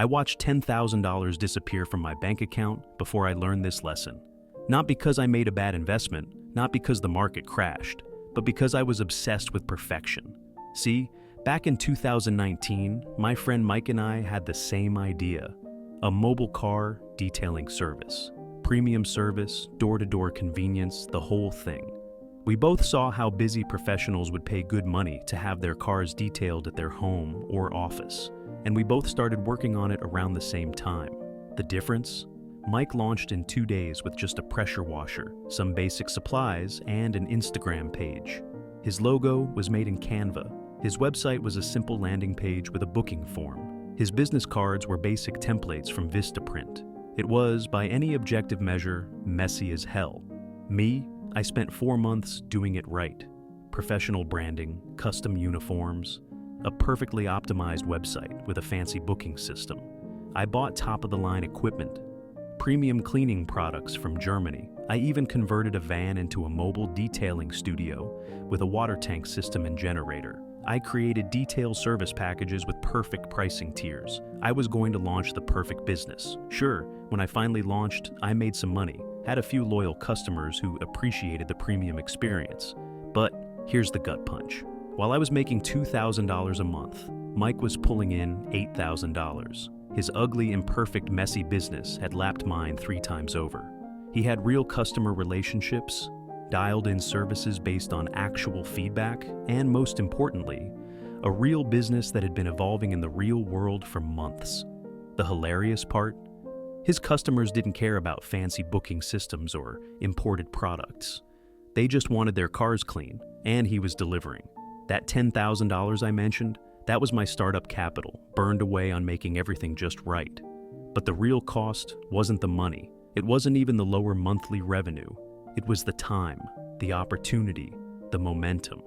I watched $10,000 disappear from my bank account before I learned this lesson. Not because I made a bad investment, not because the market crashed, but because I was obsessed with perfection. See, back in 2019, my friend Mike and I had the same idea. A mobile car detailing service. Premium service, door-to-door convenience, the whole thing. We both saw how busy professionals would pay good money to have their cars detailed at their home or office, and we both started working on it around the same time. The difference? Mike launched in 2 days with just a pressure washer, some basic supplies, and an Instagram page. His logo was made in Canva. His website was a simple landing page with a booking form. His business cards were basic templates from Vistaprint. It was, by any objective measure, messy as hell. Me, I spent 4 months doing it right. Professional branding, custom uniforms, a perfectly optimized website with a fancy booking system. I bought top-of-the-line equipment, premium cleaning products from Germany. I even converted a van into a mobile detailing studio with a water tank system and generator. I created detailed service packages with perfect pricing tiers. I was going to launch the perfect business. Sure, when I finally launched, I made some money, had a few loyal customers who appreciated the premium experience. But here's the gut punch. While I was making $2,000 a month, Mike was pulling in $8,000. His ugly, imperfect, messy business had lapped mine 3 times over. He had real customer relationships, dialed-in services based on actual feedback, and most importantly, a real business that had been evolving in the real world for months. The hilarious part? His customers didn't care about fancy booking systems or imported products. They just wanted their cars clean, and he was delivering. That $10,000 I mentioned, that was my startup capital, burned away on making everything just right. But the real cost wasn't the money. It wasn't even the lower monthly revenue. It was the time, the opportunity, the momentum.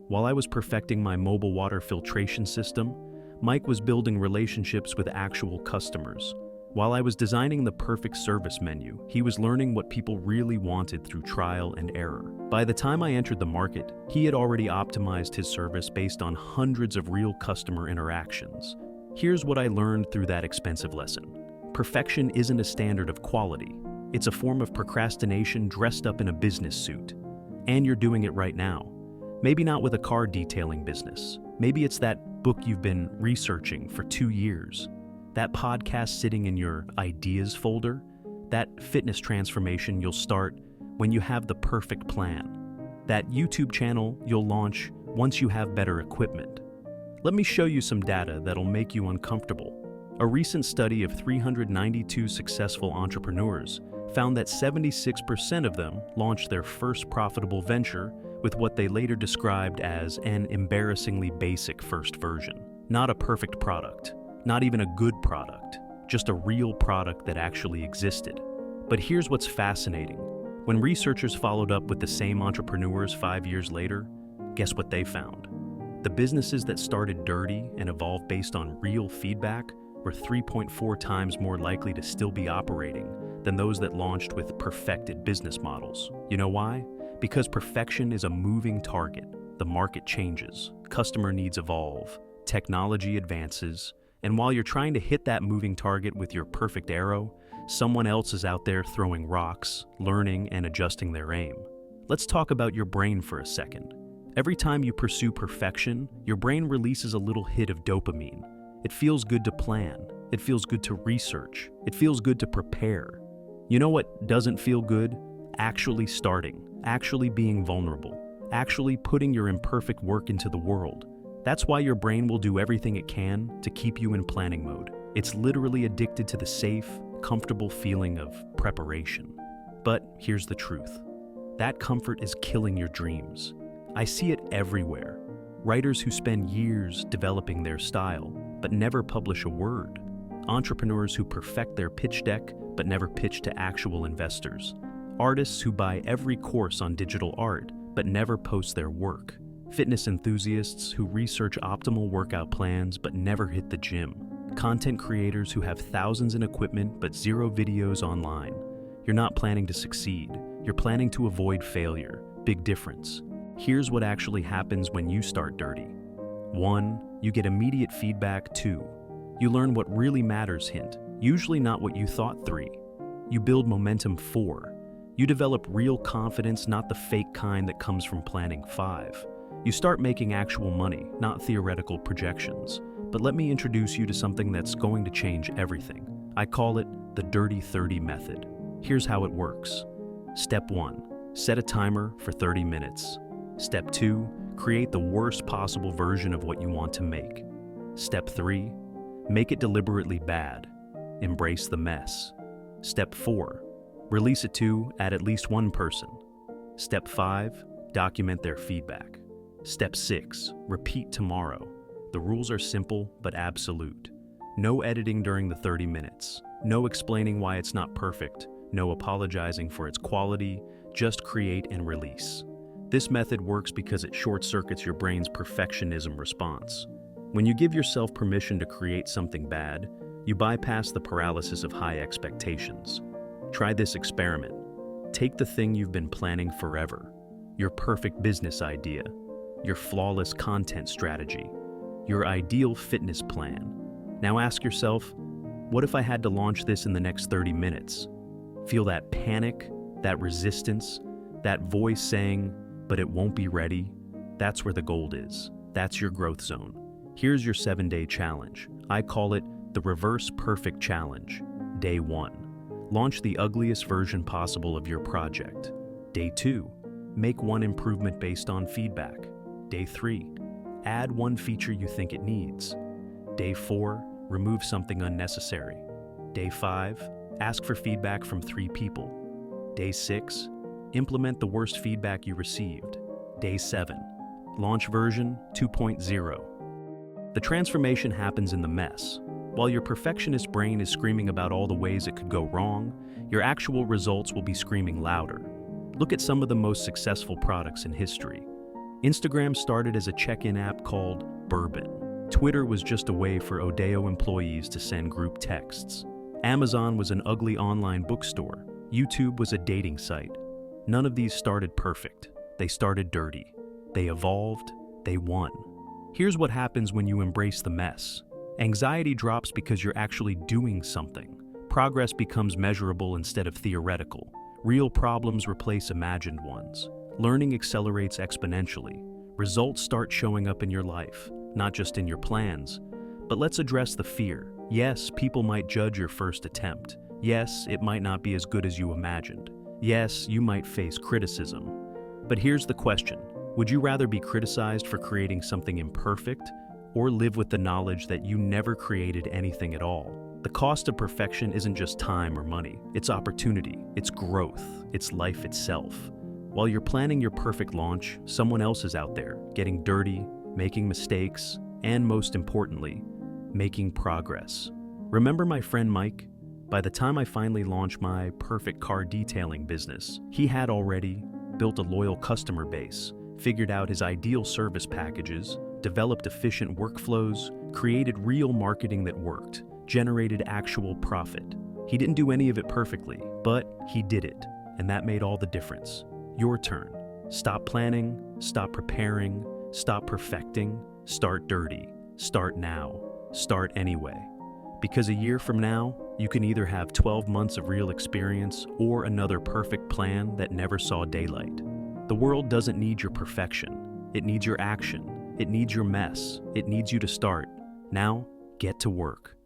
While I was perfecting my mobile water filtration system, Mike was building relationships with actual customers. While I was designing the perfect service menu, he was learning what people really wanted through trial and error. By the time I entered the market, he had already optimized his service based on hundreds of real customer interactions. Here's what I learned through that expensive lesson. Perfection isn't a standard of quality. It's a form of procrastination dressed up in a business suit. And you're doing it right now. Maybe not with a car detailing business. Maybe it's that book you've been researching for 2 years. That podcast sitting in your ideas folder. That fitness transformation you'll start when you have the perfect plan. That YouTube channel you'll launch once you have better equipment. Let me show you some data that'll make you uncomfortable. A recent study of 392 successful entrepreneurs found that 76% of them launched their first profitable venture with what they later described as an embarrassingly basic first version. Not a perfect product, not even a good product, just a real product that actually existed. But here's what's fascinating. When researchers followed up with the same entrepreneurs 5 years later, guess what they found? The businesses that started dirty and evolved based on real feedback were 3.4 times more likely to still be operating than those that launched with perfected business models. You know why? Because perfection is a moving target. The market changes, customer needs evolve, technology advances, and while you're trying to hit that moving target with your perfect arrow, someone else is out there throwing rocks, learning, and adjusting their aim. Let's talk about your brain for a second. Every time you pursue perfection, your brain releases a little hit of dopamine. It feels good to plan. It feels good to research. It feels good to prepare. You know what doesn't feel good? Actually starting, actually being vulnerable, actually putting your imperfect work into the world. That's why your brain will do everything it can to keep you in planning mode. It's literally addicted to the safe, comfortable feeling of preparation. But here's the truth. That comfort is killing your dreams. I see it everywhere. Writers who spend years developing their style, but never publish a word. Entrepreneurs who perfect their pitch deck, but never pitch to actual investors. Artists who buy every course on digital art, but never post their work. Fitness enthusiasts who research optimal workout plans, but never hit the gym. Content creators who have thousands in equipment, but zero videos online. You're not planning to succeed. You're planning to avoid failure. Big difference. Here's what actually happens when you start dirty. 1. You get immediate feedback. 2. You learn what really matters, hint, usually not what you thought. 3. You build momentum. 4. You develop real confidence, not the fake kind that comes from planning. 5. You start making actual money, not theoretical projections. But let me introduce you to something that's going to change everything. I call it the Dirty 30 method. Here's how it works. Step 1. Set a timer for 30 minutes. Step 2. Create the worst possible version of what you want to make. Step 3. Make it deliberately bad. Embrace the mess. Step 4. Release it to at least one person. Step 5. Document their feedback. Step 6. Repeat tomorrow. The rules are simple but absolute. No editing during the 30 minutes. No explaining why it's not perfect. No apologizing for its quality. Just create and release. This method works because it short-circuits your brain's perfectionism response. When you give yourself permission to create something bad, you bypass the paralysis of high expectations. Try this experiment. Take the thing you've been planning forever, your perfect business idea, your flawless content strategy, your ideal fitness plan. Now ask yourself, what if I had to launch this in the next 30 minutes? Feel that panic, that resistance, that voice saying, but it won't be ready? That's where the gold is. That's your growth zone. Here's your 7-day challenge. I call it the Reverse Perfect Challenge. Day 1. Launch the ugliest version possible of your project. Day 2. Make one improvement based on feedback. Day 3. Add one feature you think it needs. Day 4. Remove something unnecessary. Day 5. Ask for feedback from 3 people. Day 6. Implement the worst feedback you received. Day 7. Launch version 2.0. The transformation happens in the mess. While your perfectionist brain is screaming about all the ways it could go wrong, your actual results will be screaming louder. Look at some of the most successful products in history. Instagram started as a check-in app called Bourbon. Twitter was just a way for Odeo employees to send group texts. Amazon was an ugly online bookstore. YouTube was a dating site. None of these started perfect. They started dirty. They evolved. They won. Here's what happens when you embrace the mess. Anxiety drops because you're actually doing something. Progress becomes measurable instead of theoretical. Real problems replace imagined ones. Learning accelerates exponentially. Results start showing up in your life, not just in your plans. But let's address the fear. Yes, people might judge your first attempt. Yes, it might not be as good as you imagined. Yes, you might face criticism. But here's the question. Would you rather be criticized for creating something imperfect, or live with the knowledge that you never created anything at all? The cost of perfection isn't just time or money. It's opportunity, it's growth, it's life itself. While you're planning your perfect launch, someone else is out there, getting dirty, making mistakes, and most importantly, making progress. Remember my friend Mike? By the time I finally launched my perfect car detailing business, he had already built a loyal customer base, figured out his ideal service packages, developed efficient workflows, created real marketing that worked, generated actual profit. He didn't do any of it perfectly, but he did it, and that made all the difference. Your turn. Stop planning, stop preparing, stop perfecting, start dirty. Start now. Start anyway. Because a year from now, you can either have 12 months of real experience or another perfect plan that never saw daylight. The world doesn't need your perfection. It needs your action. It needs your mess. It needs you to start. Now, get to work.